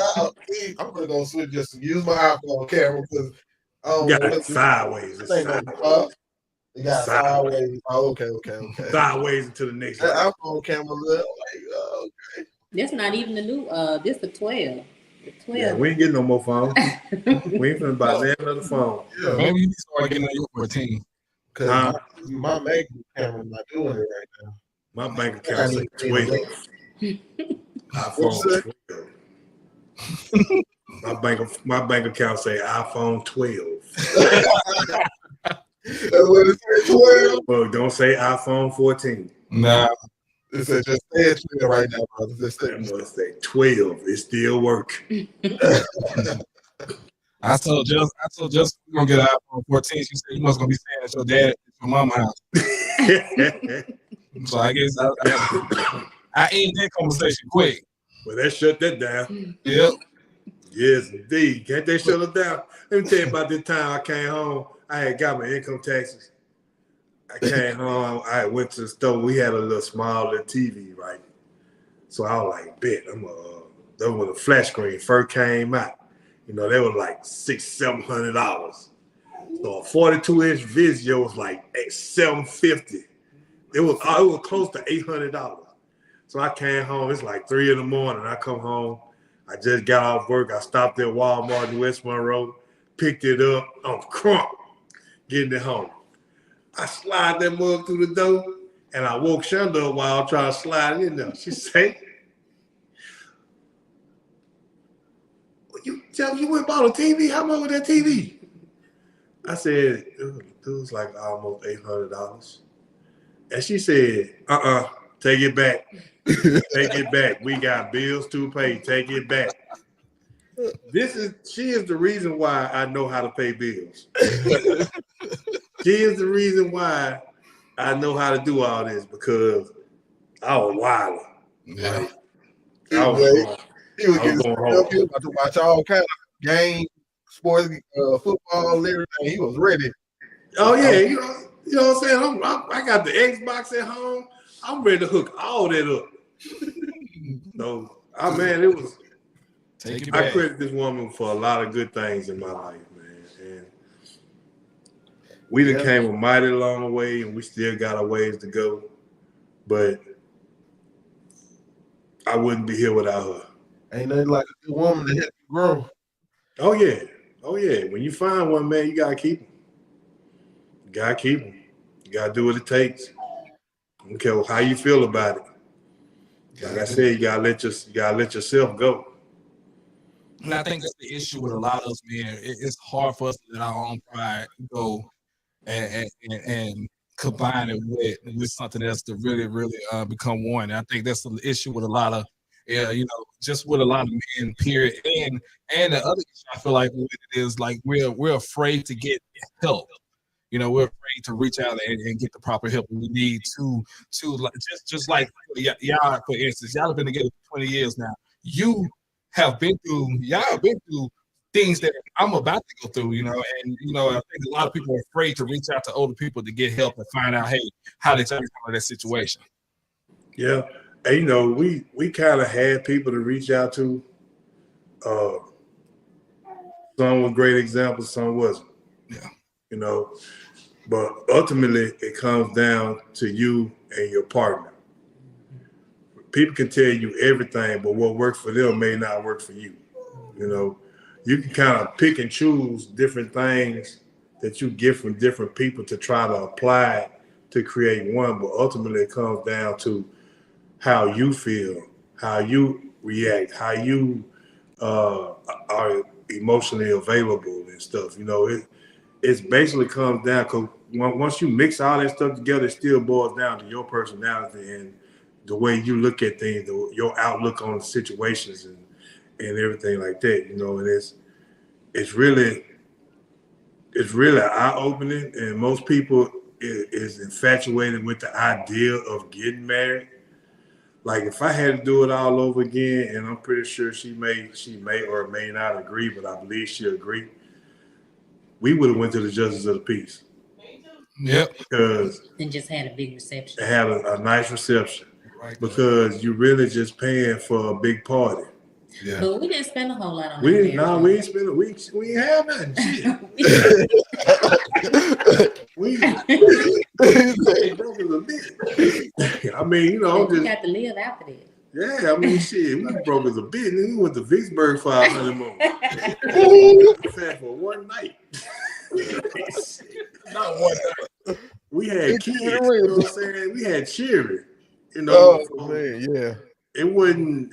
B: I'm gonna go switch just to use my iPhone camera because
G: You got it sideways.
B: You got sideways. Oh, okay.
G: Sideways into the next
B: that
G: one.
B: iPhone camera look like okay.
H: That's not even the new. This the 12. The 12.
G: Yeah, we ain't getting no more phones. We ain't finna buy another phone.
B: Yeah,
A: Maybe you need to start getting on your 14.
B: because my Mac camera's not doing it right now.
G: My bank account say 12. iPhone 12. My bank account say iPhone 12.
B: That's what it said, 12.
G: Well, don't say iPhone 14.
A: Nah.
B: It said just say it 12 right now, brother. Just say
G: I'm gonna say 12. It still work.
A: I told Just we're gonna get an iPhone 14. She said you must gonna be saying at your dad at your mama's house. So I guess I end that conversation quick.
G: Well, they shut that down.
A: Yep.
G: Yes, indeed. Can't they shut it down? Let me tell you about this time I came home. I had got my income taxes. I came home. I went to the store. We had a little small little TV, right? So I was like, bet. That was when the flat screen first came out. They were like $600-700. So a 42-inch video was like $750. It was close to $800. So I came home. It's like 3 a.m. I come home. I just got off work. I stopped at Walmart in West Monroe, picked it up. I'm crunk getting it home. I slide that mug through the door, and I woke Shonda up while I'm trying to slide it in there. She said, "You went and bought a TV? How much was that TV?" I said, "It was like almost $800." And she said, take it back. Take it back. We got bills to pay. Take it back. She is the reason why I know how to pay bills. She is the reason why I know how to do all this, because I was wild.
A: Yeah.
B: He was getting up. He was about to watch all kind of games, sports, football, everything. He was ready.
G: Oh yeah, you know what I'm saying? I got the Xbox at home. I'm ready to hook all that up. So, it was.
A: Take it back.
G: I credit this woman for a lot of good things in my life, man. And we done came a mighty long way, and we still got a ways to go. But I wouldn't be here without her.
B: Ain't nothing like a good woman to help you grow.
G: Oh yeah. When you find one, man, you gotta keep him. You gotta do what it takes. I don't care how you feel about it. Like I said, you gotta let yourself go.
A: And I think that's the issue with a lot of us, man. It's hard for us to let our own pride go and combine it with something else to really, really become one. And I think that's the issue with a lot of, just with a lot of men, period. And the other issue I feel like with it is like we're afraid to get help. We're afraid to reach out and get the proper help we need to like, just like y'all, for instance, y'all have been together for 20 years now. Y'all have been through things that I'm about to go through, and I think a lot of people are afraid to reach out to older people to get help and find out, hey, how they come out of that situation.
G: Yeah. And we kind of had people to reach out to. Some were great examples, some wasn't.
A: Yeah.
G: But ultimately it comes down to you and your partner. People can tell you everything, but what works for them may not work for you. You can kind of pick and choose different things that you get from different people to try to apply to create one, but ultimately it comes down to how you feel, how you react, how you are emotionally available and stuff. It basically comes down, because once you mix all that stuff together, it still boils down to your personality and the way you look at things, your outlook on situations and everything like that. And it's really eye-opening, and most people is infatuated with the idea of getting married. Like, if I had to do it all over again, and I'm pretty sure she may or may not agree, but I believe she'll agree, we would have went to the justice of the peace.
A: Yep.
G: Because
H: And just had a big reception.
G: had a nice reception.
A: Right.
G: Because you're really just paying for a big party.
A: Yeah.
H: But we didn't spend a whole lot on
G: We
H: that.
G: ain't spend we ain't have nothing. Shit. we broke as a bitch. I mean,
H: We got to live after that.
G: Yeah, I mean, shit, we broke as a bitch. We went to Vicksburg for our honeymoon. Said for one night.
A: Not one night.
G: We had kids, you know what I'm saying? We had children.
B: Man, yeah.
G: It wasn't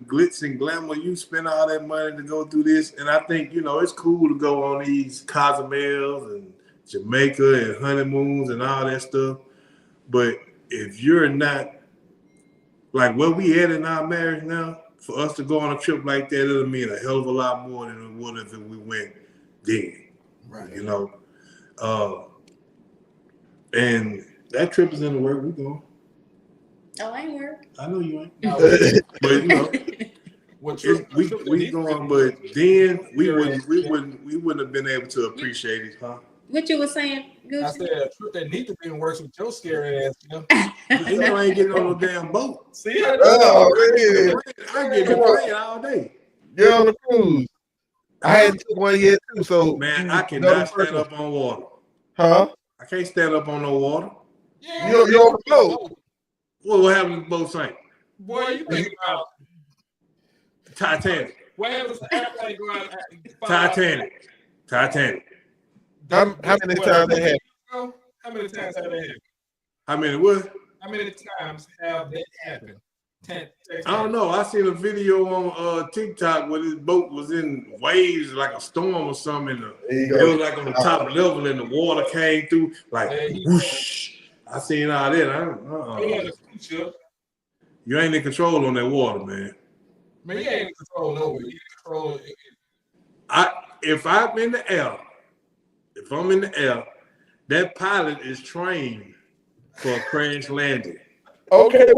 G: glitz and glamour. You spend all that money to go through this, and I think it's cool to go on these Cozumels and Jamaica and honeymoons and all that stuff. But if you're not like where we at in our marriage now, for us to go on a trip like that, it'll mean a hell of a lot more than it would if we went then.
A: Right.
G: And that trip is in the work. We going.
H: Oh, I ain't work.
G: I know you ain't.
A: No.
G: But we going, but then we wouldn't have been able to appreciate it, huh?
H: What you were saying, Gucci?
A: I said a trip that needs to be in works with your scary ass.
G: You ain't getting on no damn boat.
A: See,
B: Oh, man.
G: I get the plane all day.
B: Get on the cruise. I hadn't took one yet too, so
G: Man, I cannot stand up on water.
B: Huh?
G: I can't stand up on no water.
A: Yeah,
B: You're on the boat.
G: What happened to the boat sank?
A: Boy, you think about
G: Titanic.
A: what happens to airplane go out?
G: Titanic.
B: How many times they had?
A: How many times have that happened?
G: I mean, what?
A: How many times have that happened? 10.
G: I don't know. I seen a video on TikTok where this boat was in waves like a storm or something. It was like on the top level and the water came through like whoosh. I seen all that. You ain't in control on that water, man.
A: Man, you ain't in control over it. You in control.
G: If I'm in the air, that pilot is trained for a crash landing.
B: Okay.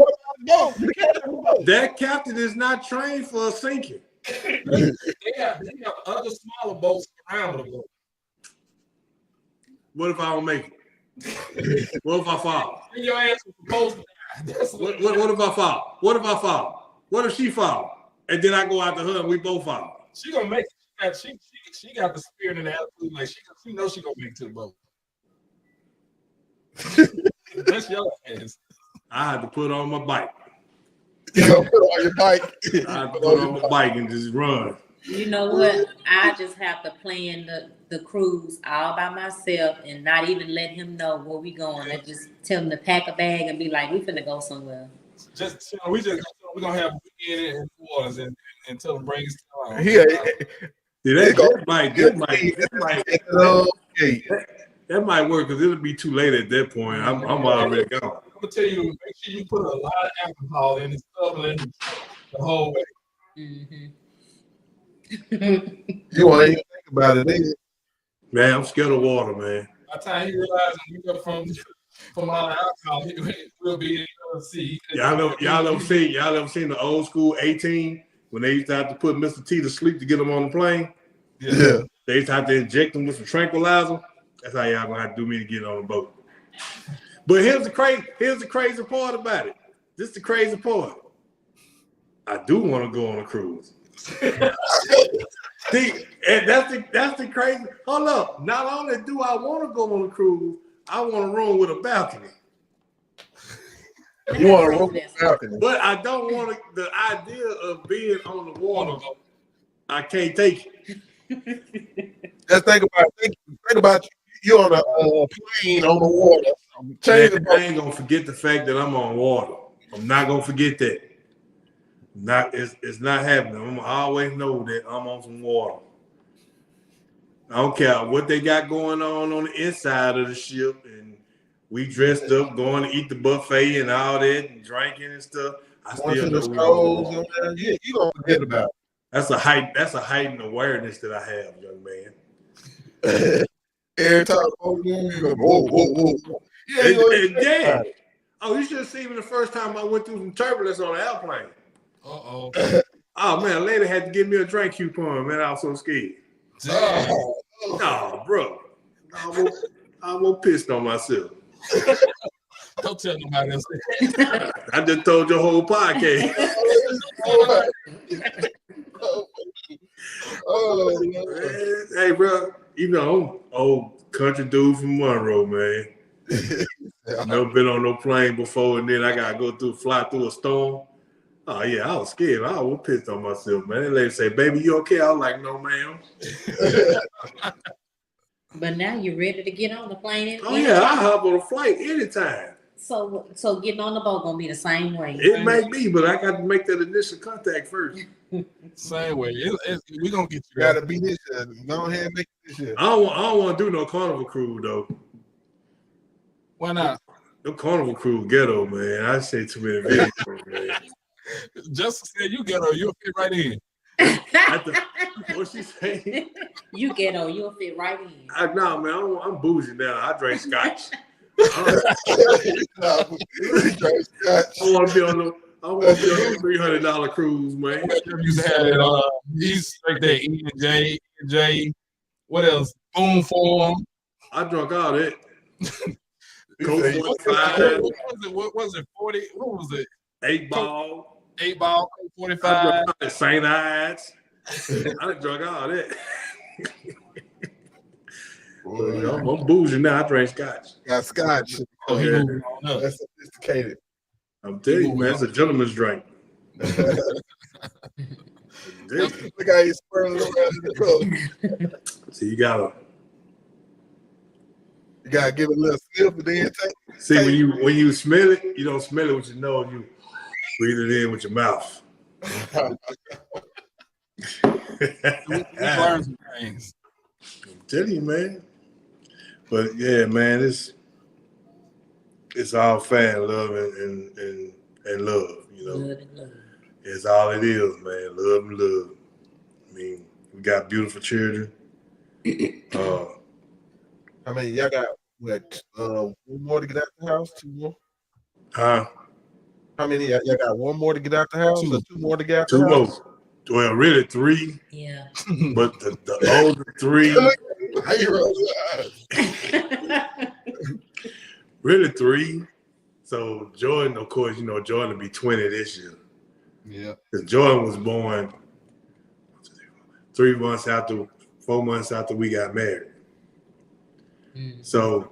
G: That captain is not trained for a sinking.
A: They have other smaller boats around the boat.
G: What if I don't make it? What if I fall?
A: Your ass is supposed to die.
G: What if I fall? What if I fall? What if she fall? And then I go out to her and we both fall.
A: She gonna make it. She got the spirit and the attitude. Like she knows she gonna make it to the boat. That's your ass.
G: I had to put on my bike.
B: Put on your bike.
G: I had to put on my bike and just run.
H: You know what? I just have to plan the cruise all by myself and not even let him know where we going. I just tell him to pack a bag and be like, we finna go somewhere.
A: We just go we're gonna have a weekend in New Orleans and tell them bring us down.
B: Yeah,
G: See, that might work because it'll be too late at that point. I'm already gone.
A: I'm gonna tell you, make sure you put a lot of alcohol in the stuff and the whole way.
B: You won't even think about it, nigga.
G: Man, I'm scared of water, man.
A: By the time he realizes we go from all the alcohol, we'll be in the sea.
G: Y'all ever seen the old school 18 when they used to have to put Mr. T to sleep to get him on the plane?
B: Yeah.
G: They used to have to inject him with some tranquilizer. That's how y'all gonna have to do me to get on the boat. But here's the crazy part about it. This is the crazy part. I do want to go on a cruise. See, and that's the crazy. Hold up. Not only do I want to go on a cruise, I want a room with a balcony.
B: You want a room with a balcony.
G: But I don't want the idea of being on the water. I can't take it.
B: Just think about you on a plane on the water.
G: I ain't gonna forget the fact that I'm on water. I'm not gonna forget that. It's not happening. I always know that I'm on some water. I don't care what they got going on the inside of the ship, and we dressed up, going to eat the buffet and all that, and drinking and stuff. I still know
B: you don't forget about it.
G: That's a heightened awareness that I have, young man.
B: Every time you go, whoa.
G: Yeah. Oh, you should have seen me the first time I went through some turbulence on an airplane.
A: Oh
G: man, a lady had to give me a drink coupon, man. I was so scared. No, bro. I almost pissed on myself.
A: Don't tell nobody else.
G: I just told your whole podcast. Hey, bro, you know, old country dude from Monroe, man. Never been on no plane before, and then I gotta fly through a storm. Oh yeah, I was scared. I was pissed on myself, man. That lady say, "Baby, you okay?" I was like, "No, ma'am."
H: But now you're ready to get on the plane.
G: Oh yeah, I hop on a flight anytime.
H: So getting on the boat gonna be the same way.
G: It may be, but I got to make that initial contact first.
A: Same way. We gonna get you.
B: Gotta be this year. Go ahead and make it this year.
G: I don't want to do no carnival cruise though.
A: Why not?
G: No carnival cruise ghetto, man. I say too many videos, man.
A: Just said you ghetto, you'll fit right in.
G: What she saying?
H: You ghetto, you'll fit right in.
G: Nah, man, I'm bougie now. I drink scotch. I want to be on the $300 cruise, man.
A: You had it. He's like that E&J. What else? Boom Form.
G: I drunk all that.
A: What was it? 40? What was it?
G: 8 Ball.
A: 8 Ball, 45.
G: St. Ides. I done drunk all that. I'm bougie now. I drink scotch.
B: Got scotch.
A: Oh,
G: yeah.
B: That's sophisticated.
G: I'm telling you, man, it's a gentleman's drink.
B: Look how he's swirling around in the cup.
G: So you gotta
B: give it a little sniff and then take.
G: See, when you smell it, you don't smell it with your nose. You breathe it in with your mouth.
A: We learn some things.
G: I'm telling you, man. But yeah, man, it's all fan love and love, you know.
H: Love and love.
G: It's all it is, man. Love and love. I mean, we got beautiful children.
B: I mean, y'all got what? One more to get out the house? 2 more?
G: Huh?
B: How many? Y'all got 1 more to get out the house? 2 more to get out the
G: 2
B: house?
G: more. Well, really 3.
H: Yeah.
G: But the older 3. Really 3. So Jordan, of course, you know, Jordan will be 20 this year.
A: Yeah.
G: Because Jordan was born 4 months after we got married. So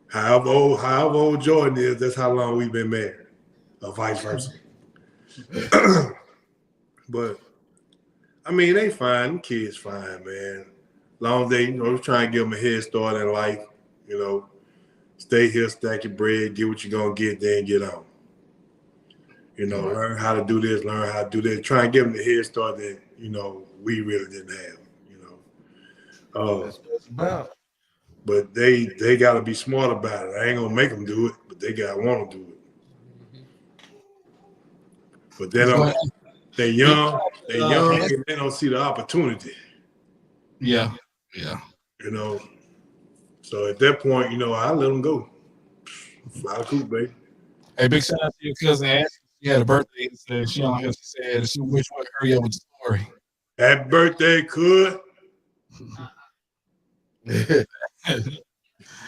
G: however old Jordan is, that's how long we've been married, or vice versa. But I mean, they fine, kids fine, man. Long as they, you know, trying to give them a head start in life, you know, stay here, stack your bread, get what you're gonna get, then get on. You know, learn how to do this, learn how to do that. Try and give them the head start that, you know, we really didn't have, you know.
B: That's what it's about.
G: But they got to be smart about it. I ain't going to make them do it, but they got to want to do it. But they're young, and they don't see the opportunity.
A: Yeah.
G: You know, so at that point, you know, I let them go. Fly the coop, baby.
A: Hey, big shout out to your cousin Ashley. She had a birthday. So she on here. She said she wish we would hurry up with the story.
G: Happy birthday, Could.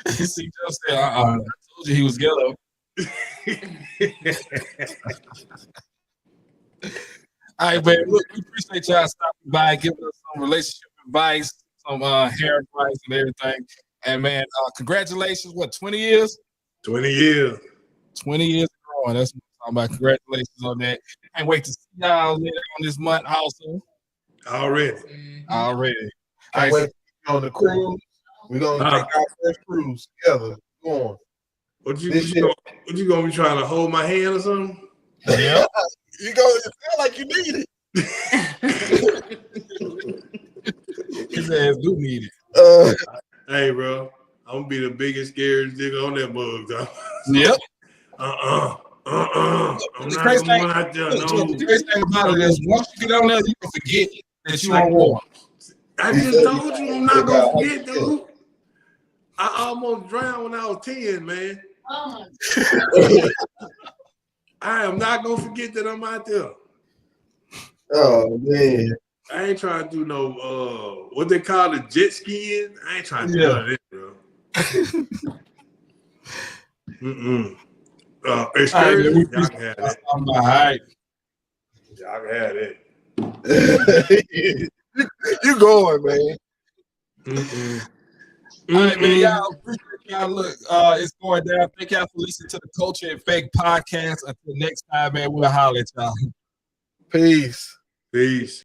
A: See, just said, I told you he was yellow. All right, man. Look, we appreciate y'all stopping by, giving us some relationship advice, some hair advice, and everything. And man, congratulations! What, 20 years?
G: 20 years.
A: 20 years growing. That's what I'm talking about. Congratulations on that. Can't wait to see y'all later on this month also.
G: Already.
A: Already.
B: Can't wait to be on the cruise. We're gonna take our first cruise together. Go on.
G: What you gonna be trying to hold my hand or something?
A: Yeah.
B: You go. It feel like you need it.
A: His ass do need it.
G: Hey, bro, I'm gonna be the biggest, scariest nigga on that mug, though.
A: Yep.
G: I'm not going out there. No.
A: The crazy thing about it is once you get on there, you can forget that you on war.
G: I just told you I'm not gonna forget, dude. I almost drowned when I was 10, man. I am not gonna forget that I'm out there.
B: Oh man.
G: I ain't trying to do no what they call the jet skiing. I ain't trying to do none of that, bro. Excursion, y'all can have that.
A: All right.
G: Y'all can have that.
B: You going, man.
A: All right, man. Y'all appreciate y'all. Look, it's going down. Thank y'all for listening to the Culture Effect podcast. Until next time, man, we'll holler at y'all.
B: Peace.
G: Peace.